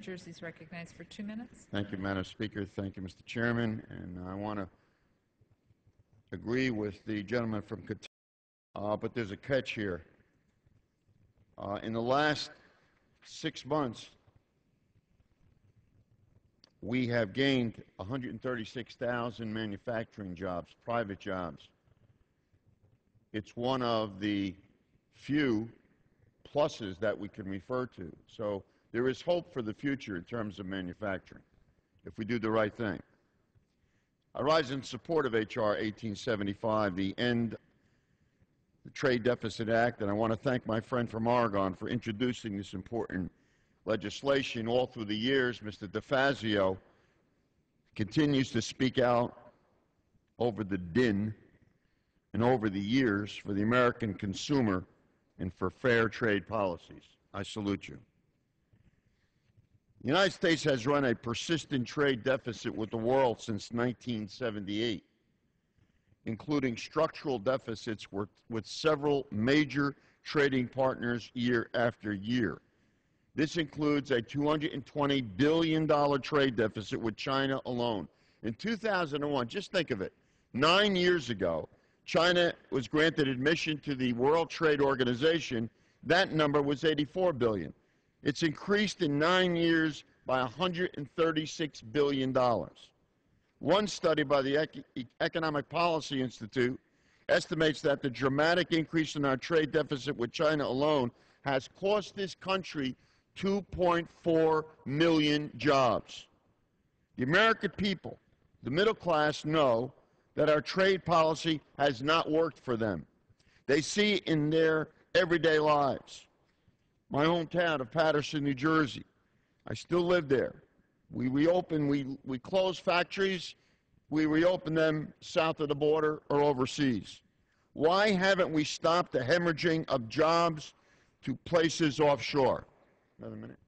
Jersey is recognized for 2 minutes. Thank you, Madam Speaker. Thank you, Mr. Chairman. And I want to agree with the gentleman from Kentucky, but there's a catch here. In the last 6 months, we have gained 136,000 manufacturing jobs, private jobs. It's one of the few pluses that we can refer to. So there is hope for the future in terms of manufacturing, if we do the right thing. I rise in support of H.R. 1875, the End the Trade Deficit Act, and I want to thank my friend from Oregon for introducing this important legislation. All through the years, Mr. DeFazio continues to speak out over the din and over the years for the American consumer and for fair trade policies. I salute you. The United States has run a persistent trade deficit with the world since 1978, including structural deficits with several major trading partners year after year. This includes a $220 billion trade deficit with China alone. In 2001, just think of it, 9 years ago, China was granted admission to the World Trade Organization. That number was $84 billion. It's increased in 9 years by $136 billion. One study by the Economic Policy Institute estimates that the dramatic increase in our trade deficit with China alone has cost this country 2.4 million jobs. The American people, the middle class, know that our trade policy has not worked for them. They see it in their everyday lives. My hometown of Paterson, New Jersey, I still live there. We close factories, we reopen them south of the border or overseas. Why haven't we stopped the hemorrhaging of jobs to places offshore? Another minute.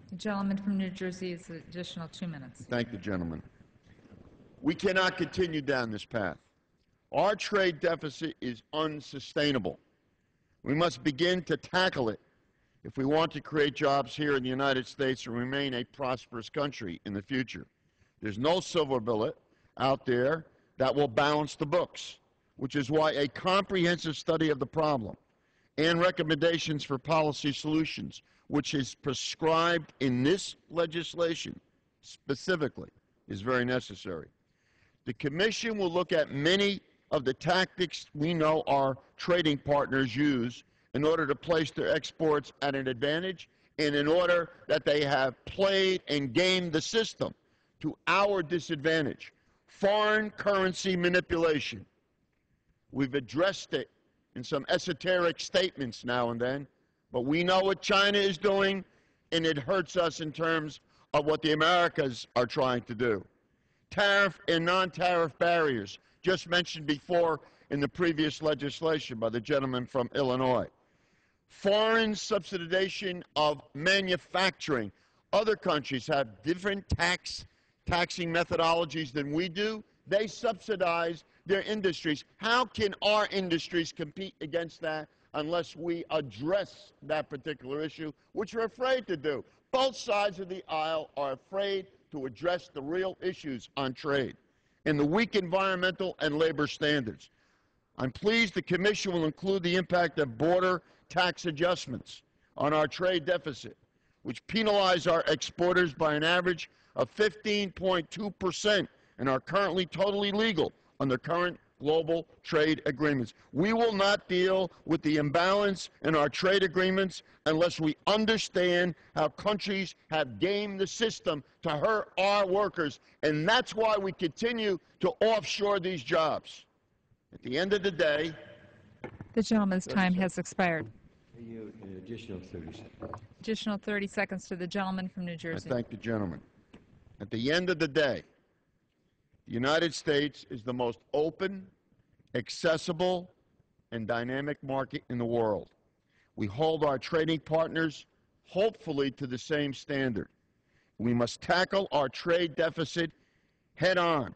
The gentleman from New Jersey is an additional 2 minutes. Thank the gentleman. We cannot continue down this path. Our trade deficit is unsustainable. We must begin to tackle it if we want to create jobs here in the United States and remain a prosperous country in the future. There's no silver bullet out there that will balance the books, which is why a comprehensive study of the problem and recommendations for policy solutions, which is prescribed in this legislation specifically, is very necessary. The Commission will look at many of the tactics we know our trading partners use in order to place their exports at an advantage and in order that they have played and gamed the system to our disadvantage. Foreign currency manipulation. We've addressed it in some esoteric statements now and then, but we know what China is doing, and it hurts us in terms of what the Americas are trying to do. Tariff and non-tariff barriers, just mentioned before in the previous legislation by the gentleman from Illinois. Foreign subsidization of manufacturing. Other countries have different taxing methodologies than we do. They subsidize their industries. How can our industries compete against that unless we address that particular issue, which we're afraid to do? Both sides of the aisle are afraid to address the real issues on trade and the weak environmental and labor standards. I'm pleased the Commission will include the impact of border tax adjustments on our trade deficit, which penalize our exporters by an average of 15.2% and are currently totally legal under current global trade agreements. We will not deal with the imbalance in our trade agreements unless we understand how countries have gamed the system to hurt our workers, and that's why we continue to offshore these jobs. At the end of the day, the gentleman's time has expired. Additional 30 seconds. Additional 30 seconds to the gentleman from New Jersey. I thank the gentleman. At the end of the day, the United States is the most open, accessible, and dynamic market in the world. We hold our trading partners, hopefully, to the same standard. We must tackle our trade deficit head-on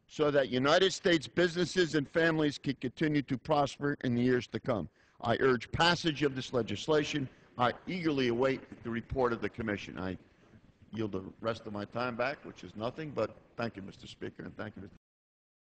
so that United States businesses and families can continue to prosper in the years to come. I urge passage of this legislation. I eagerly await the report of the commission. I yield the rest of my time back, which is nothing, but thank you, Mr. Speaker, and thank you, Mr.